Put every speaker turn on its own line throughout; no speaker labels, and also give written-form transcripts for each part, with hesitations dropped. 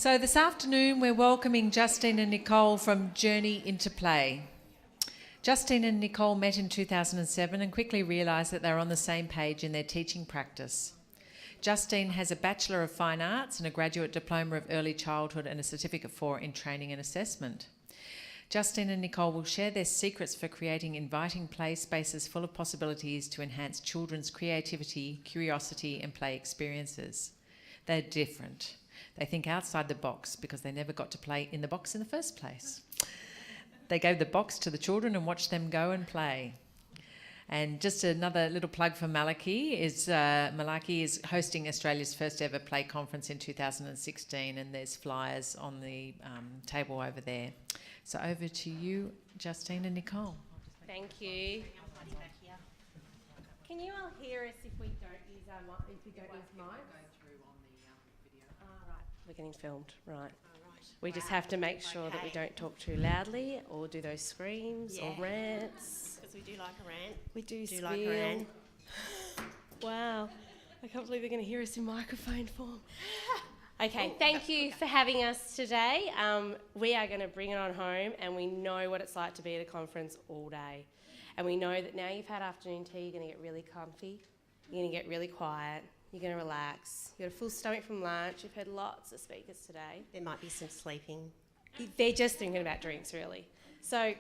So this afternoon we're welcoming Justine and Nicole from Journey into Play. Justine and Nicole met in 2007 and quickly realised that they were on the same page in their teaching practice. Justine has a Bachelor of Fine Arts and a Graduate Diploma of Early Childhood and a Certificate 4 in Training and Assessment. Justine and Nicole will share their secrets for creating inviting play spaces full of possibilities to enhance children's creativity, curiosity and play experiences. They're different. They think outside the box because they never got to play in the box in the first place. They gave the box to the children and watched them go and play. And just another little plug for Malarkey is Malarkey is hosting Australia's first ever play conference in 2016, and there's flyers on the table over there. So over to you, Justine and Nicole.
Thank you. Can you all hear us if we don't use our mic? If we don't use mics? Right. We're getting filmed, right? We just have to make sure that we don't talk too loudly or do those screams or rants.
Because we do like a rant.
We do
like a rant.
Wow. I can't believe they're going to hear us in microphone form. Okay, thank you for having us today. We are going to bring it on home, and we know what it's like to be at a conference all day. And we know that now you've had afternoon tea, you're going to get really comfy, you're going to get really quiet, you're going to relax. You've got a full stomach from lunch. You've heard lots of speakers today.
There might be some sleeping.
They're just thinking about drinks, really. So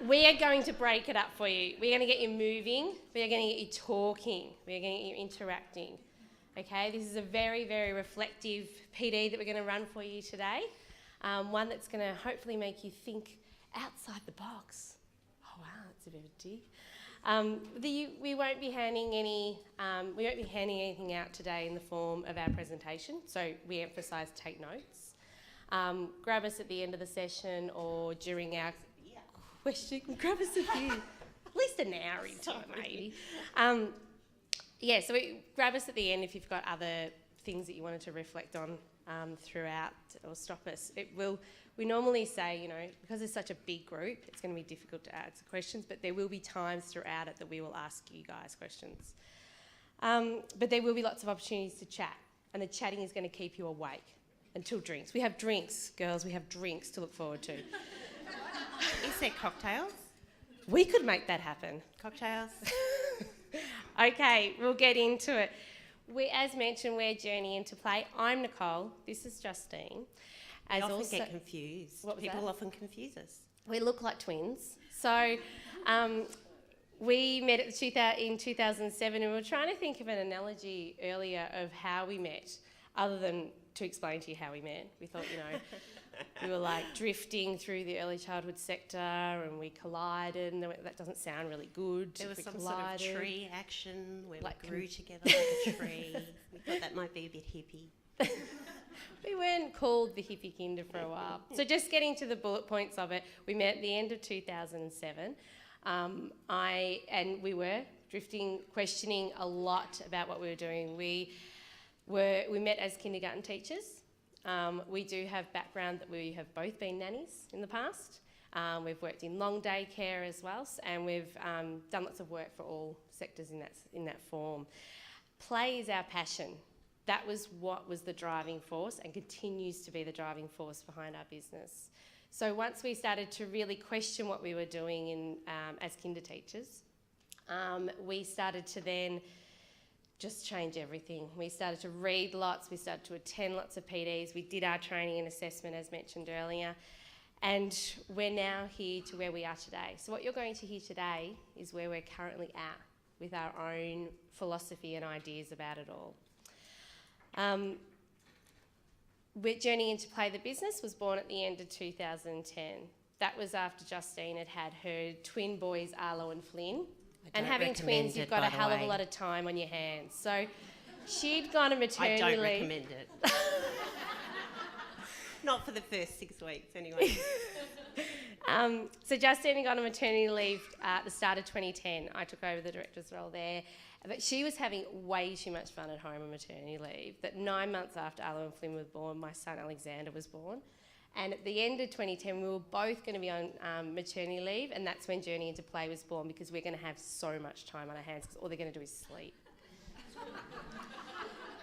we are going to break it up for you. We're going to get you moving. We are going to get you talking. We are going to get you interacting. Okay, this is a very, very reflective PD that we're going to run for you today. One that's going to hopefully make you think outside the box. Oh wow, that's a bit of a dig. We won't be handing anything out today in the form of our presentation, so we emphasise take notes. Grab us at the end of the session or during our question. Grab us at least an hour in time, maybe. So grab us at the end if you've got other things that you wanted to reflect on throughout, or stop us. We normally say, because it's such a big group, it's going to be difficult to answer questions, but there will be times throughout it that we will ask you guys questions. But there will be lots of opportunities to chat, and the chatting is going to keep you awake until drinks. We have drinks, girls. We have drinks to look forward to.
Is there cocktails?
We could make that happen.
Cocktails?
Okay, we'll get into it. As mentioned, we're Journey into Play. I'm Nicole. This is Justine.
We often get confused. People often confuse us.
We look like twins. So we met in 2007, and we were trying to think of an analogy earlier of how we met, other than to explain to you how we met. We thought, we were like drifting through the early childhood sector, and we collided, and that doesn't sound really good.
There was some sort of tree action where we grew together like a tree. We thought that might be a bit hippie.
We weren't called the hippie kinder for a while. So just getting to the bullet points of it, we met at the end of 2007. We were drifting, questioning a lot about what we were doing. We met as kindergarten teachers. We do have background that we have both been nannies in the past. We've worked in long day care as well, and we've done lots of work for all sectors in that form. Play is our passion. That was what was the driving force and continues to be the driving force behind our business. So once we started to really question what we were doing as kinder teachers, we started to then just change everything. We started to read lots, we started to attend lots of PDs, we did our training and assessment as mentioned earlier, and we're now here to where we are today. So what you're going to hear today is where we're currently at with our own philosophy and ideas about it all. Journey into Play the business was born at the end of 2010. That was after Justine had her twin boys, Arlo and Flynn. And having twins, you've got a hell of a lot of time on your hands. So she'd gone on maternity leave.
I don't recommend it. Not for the first 6 weeks, anyway.
So Justine had gone on maternity leave at the start of 2010. I took over the director's role there. But she was having way too much fun at home on maternity leave, that 9 months after Arlo and Flynn were born, my son Alexander was born. And at the end of 2010, we were both going to be on maternity leave, and that's when Journey into Play was born, because we're going to have so much time on our hands because all they're going to do is sleep.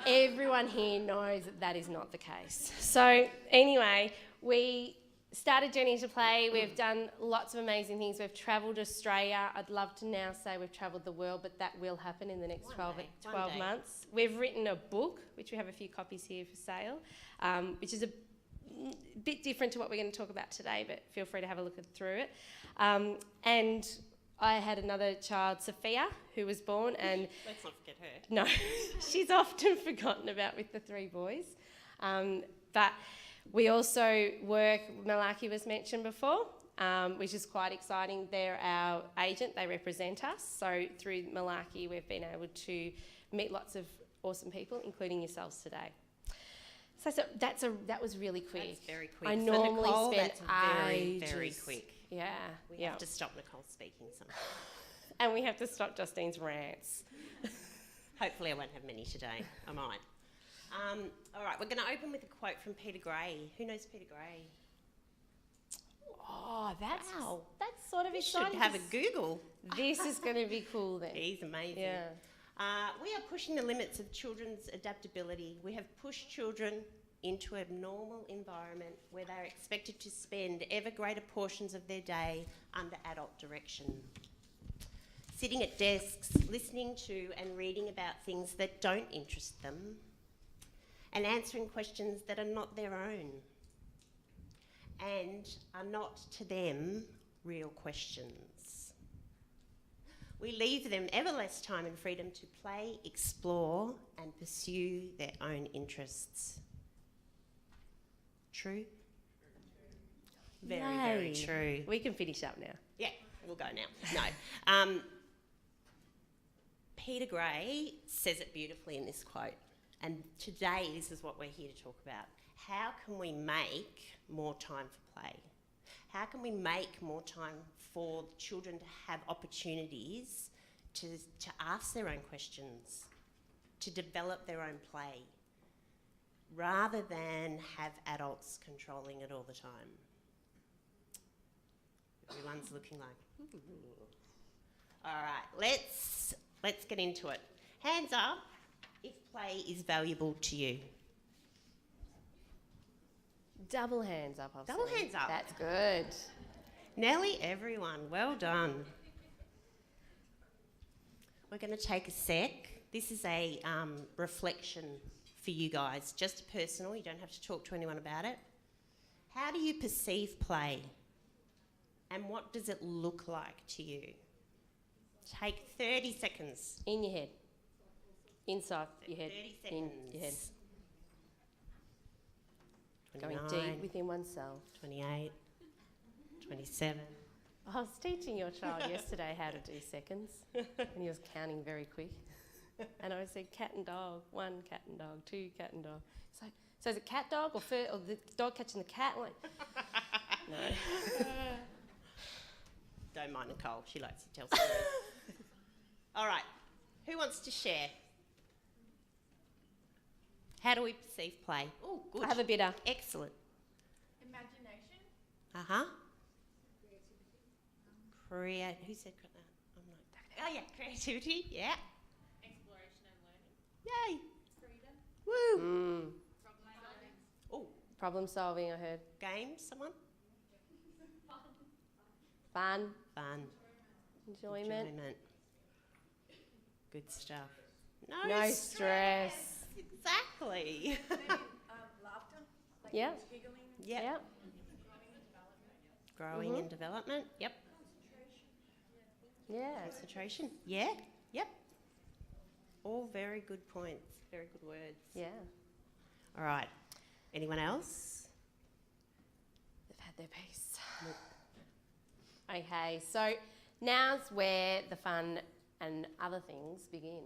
Everyone here knows that that is not the case. So anyway, we started Journey into Play. We've done lots of amazing things. We've travelled Australia. I'd love to now say we've travelled the world, but that will happen in the next 12 months. We've written a book, which we have a few copies here for sale, which is a bit different to what we're going to talk about today, but feel free to have a look through it. And I had another child, Sophia, who was born, and
let's not forget her.
no, she's often forgotten about with the 3 boys. But we also work, Malarkey was mentioned before, which is quite exciting. They're our agent, they represent us. So through Malarkey, we've been able to meet lots of awesome people, including yourselves today. So that was really quick.
That's very quick.
I
For
normally
Nicole,
spend
that's very,
ages.
very quick.
Yeah.
We have to stop Nicole speaking sometime.
And we have to stop Justine's rants.
Hopefully I won't have many today. I might. All right, we're going to open with a quote from Peter Gray. Who knows Peter Gray?
Oh, that's sort of
You
exciting.
should have a Google.
This is going to be cool then.
He's amazing.
Yeah.
We are pushing the limits of children's adaptability. We have pushed children into a normal environment where they're expected to spend ever greater portions of their day under adult direction. Sitting at desks, listening to and reading about things that don't interest them, and answering questions that are not their own and are not to them real questions. We leave them ever less time and freedom to play, explore, and pursue their own interests. True? Very, very true.
We can finish up now.
Yeah, we'll go now. No. Peter Gray says it beautifully in this quote, and today this is what we're here to talk about. How can we make more time for play? How can we make more time for children to have opportunities to ask their own questions, to develop their own play, rather than have adults controlling it all the time? Everyone's looking like, ooh. All right, let's get into it. Hands up if play is valuable to you.
Double hands up, I've
Double
seen.
hands up.
That's good.
Nearly everyone, well done. We're going to take a sec. This is a reflection for you guys, just personal. You don't have to talk to anyone about it. How do you perceive play? And what does it look like to you? Take 30 seconds.
In your head. Inside your head.
30 seconds.
In your head.
29,
Going deep within oneself.
28, 27.
I was teaching your child yesterday how to do seconds, and he was counting very quick. And I said, cat and dog, 1 cat and dog, 2 cat and dog. It's like, so is it cat dog or the dog catching the cat? I'm like, no.
Don't mind Nicole, she likes to tell stories. All right, who wants to share? How do we perceive play? Oh, good.
I have a bitter.
Excellent.
Imagination.
Uh-huh. Who said that? I'm not. Oh, yeah, creativity, yeah.
Exploration and learning.
Yay.
Freedom.
Woo.
Problem solving.
Oh,
Problem solving, I heard.
games, someone?
Fun.
Fun.
Enjoyment.
Good stuff.
No stress.
Exactly.
Laughter. Like
Yeah.
giggling.
Yep.
Yep.
Growing
Growing
and development.
and development. Yep.
Yeah.
Concentration. Yeah. Yep. All very good points. Very good words.
Yeah.
All right. Anyone else?
They've had their piece. Okay, so now's where the fun and other things begin.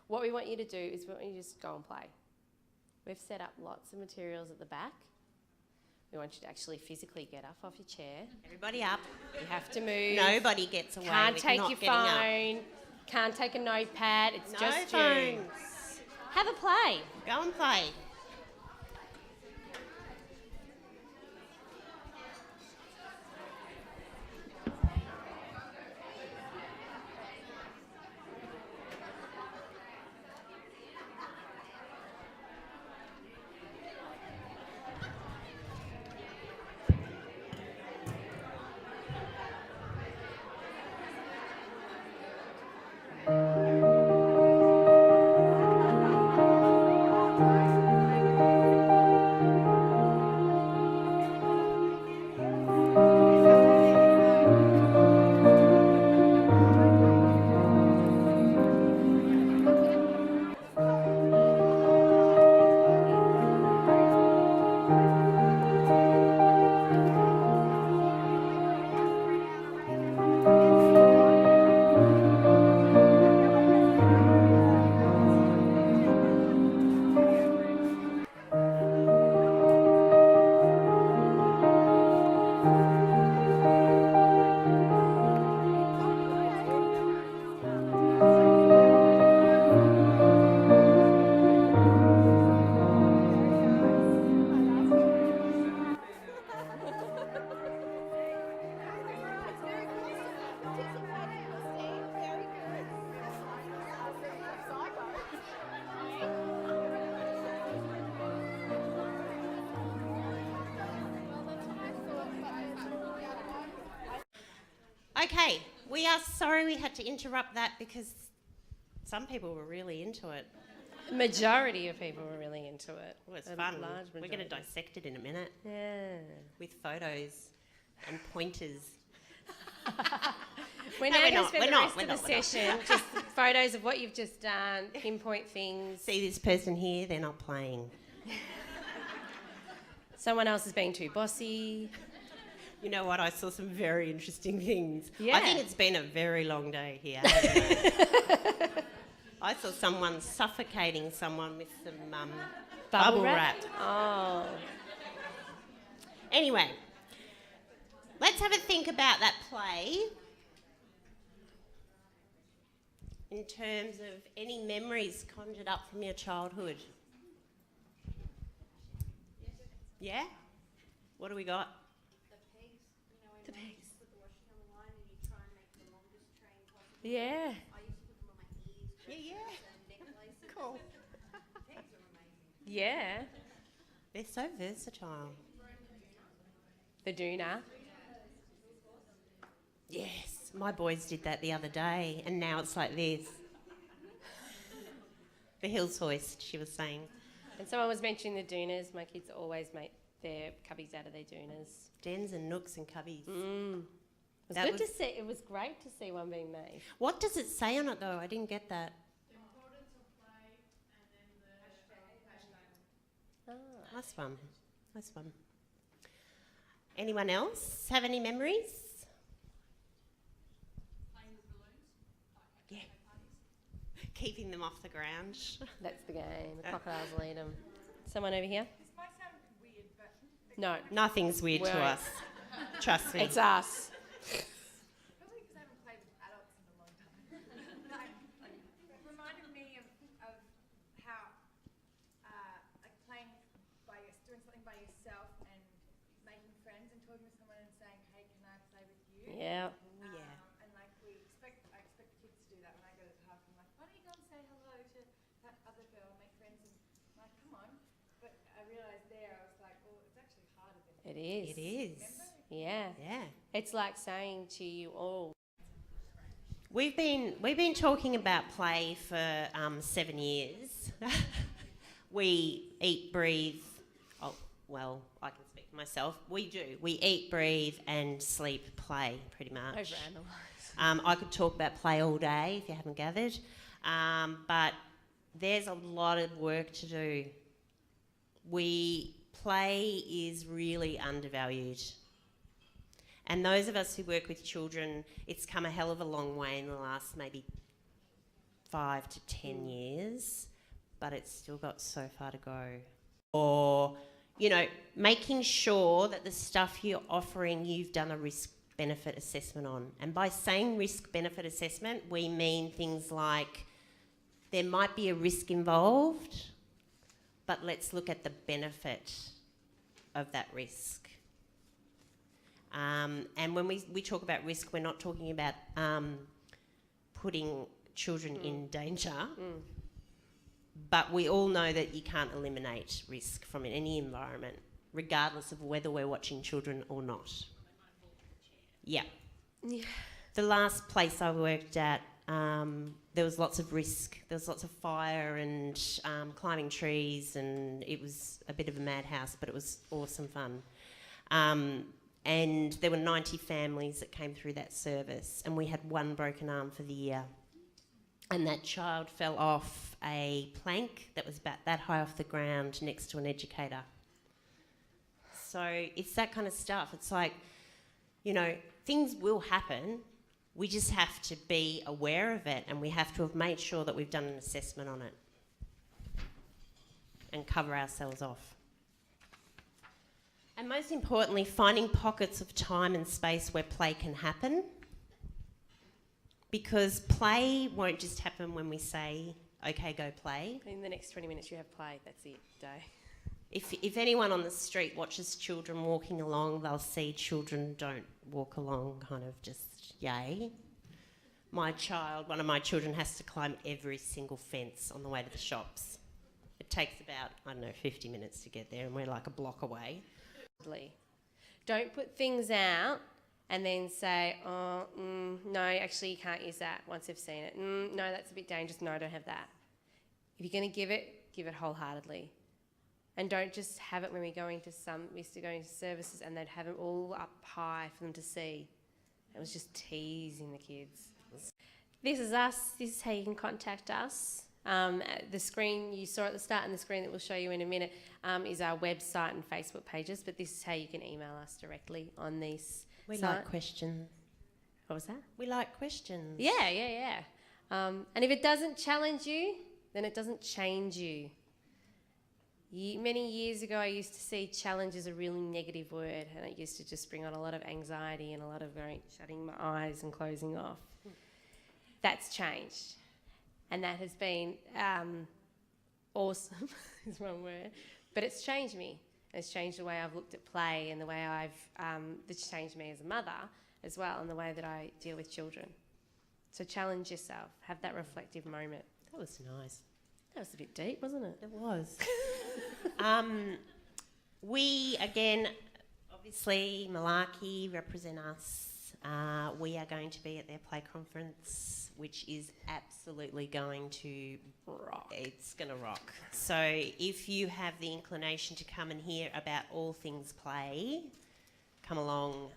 What we want you to do is we want you to just go and play. We've set up lots of materials at the back. We want you to actually physically get up off your chair.
Everybody up.
You have to move.
Nobody gets away
Can't
with
take
not
your
getting up.
phone. Can't take a notepad. It's
No
just
phones.
you. Have a play.
Go and play. Okay, we are sorry we had to interrupt that because some people were really into it.
Majority of people were really into it.
It was
A
fun.
large
We're going to
majority.
dissect it in a minute
Yeah.
with photos and pointers.
We're
No,
now
we're
going to
not,
spend
we're
the
not,
rest
we're
of the
not, we're not.
session just photos of what you've just done, pinpoint things.
See this person here? They're not playing.
Someone else is being too bossy.
You know what? I saw some very interesting things.
Yeah.
I think it's been a very long day here. hasn't it? I saw someone suffocating someone with some bubble wrap.
Oh.
Anyway, let's have a think about that play in terms of any memories conjured up from your childhood. Yeah? What do we got?
The pigs.
Put the washing on the line and you try and make the longest train possible.
Yeah.
I used to put them on my ears.
Yeah.
And necklaces.
Cool.
Pigs are amazing.
Yeah.
They're so versatile.
The doona.
Yes, my boys did that the other day, and now it's like this. The hills hoist, she was saying.
And someone was mentioning the doonas. My kids always make their cubbies out of their doonas.
Dens and nooks and cubbies.
It was
That
good
was-
to see. It was great to see one being made.
What does it say on it though? I didn't get that. Nice one. Nice one. Anyone else have any memories? Yeah. Keeping them off the ground.
That's the game. The crocodiles will eat them. Someone over here?
This might sound weird, but
No.
Nothing's weird to
Well,
us. Trust me.
It's us.
probably because I haven't played with adults in a long time. It reminded me of how like playing doing something by yourself and making friends and talking to someone and saying, "Hey, can I play with you?"
Yeah.
Oh, yeah.
And like I expect kids to do that when I go to the park. I'm like, why don't you go and say hello to that other girl, make friends? And I'm like, come on. But I realised there, I was like, well, it's actually harder than
It is.
It is.
Yeah.
Yeah.
It's like saying to you all,
We've been talking about play for 7 years. We eat, breathe. Oh, well, I can speak for myself. We do. We eat, breathe, and sleep, play, pretty much.
overanalyze.
I could talk about play all day if you haven't gathered, but there's a lot of work to do. Play is really undervalued. And those of us who work with children, it's come a hell of a long way in the last maybe 5 to 10 years, but it's still got so far to go. Or, making sure that the stuff you're offering, you've done a risk-benefit assessment on. And by saying risk-benefit assessment, we mean things like there might be a risk involved, but let's look at the benefit of that risk. And when we talk about risk, we're not talking about putting children in danger, but we all know that you can't eliminate risk from any environment, regardless of whether we're watching children or not. Yeah. The last place I worked at, there was lots of risk. There was lots of fire and climbing trees, and it was a bit of a madhouse, but it was awesome fun. And there were 90 families that came through that service, and we had one broken arm for the year. And that child fell off a plank that was about that high off the ground next to an educator. So it's that kind of stuff. It's like, things will happen. We just have to be aware of it, and we have to have made sure that we've done an assessment on it and cover ourselves off. And most importantly, finding pockets of time and space where play can happen. Because play won't just happen when we say, okay, go play.
In the next 20 minutes you have play, that's it, day.
If anyone on the street watches children walking along, they'll see children don't walk along kind of just yay. One of my children has to climb every single fence on the way to the shops. It takes about, 50 minutes to get there, and we're like a block away.
Don't put things out and then say, no, actually you can't use that once they've seen it. No, that's a bit dangerous. No, I don't have that. If you're going to give it wholeheartedly. And don't just have it when we used to go into services and they'd have them all up high for them to see. It was just teasing the kids. This is us. This is how you can contact us. The screen you saw at the start and the screen that we'll show you in a minute is our website and Facebook pages, but this is how you can email us directly on these.
We like questions.
What was that?
We like questions.
Yeah. And if it doesn't challenge you, then it doesn't change you. Many years ago, I used to see challenge as a really negative word, and it used to just bring on a lot of anxiety and a lot of shutting my eyes and closing off. That's changed, and that has been awesome, is one word, but it's changed me. It's changed the way I've looked at play and the way it's changed me as a mother as well, and the way that I deal with children. So challenge yourself. Have that reflective moment.
That was nice.
That was a bit deep, wasn't it?
It was. We, again, obviously, Malarkey represent us. We are going to be at their play conference, which is absolutely going to rock. It's going to rock. So if you have the inclination to come and hear about all things play, come along.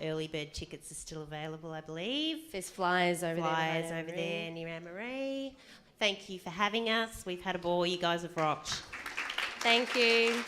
Early bird tickets are still available, I believe.
There's flyers over there
near Anne-Marie. Thank you for having us. We've had a ball. You guys have rocked.
Thank you.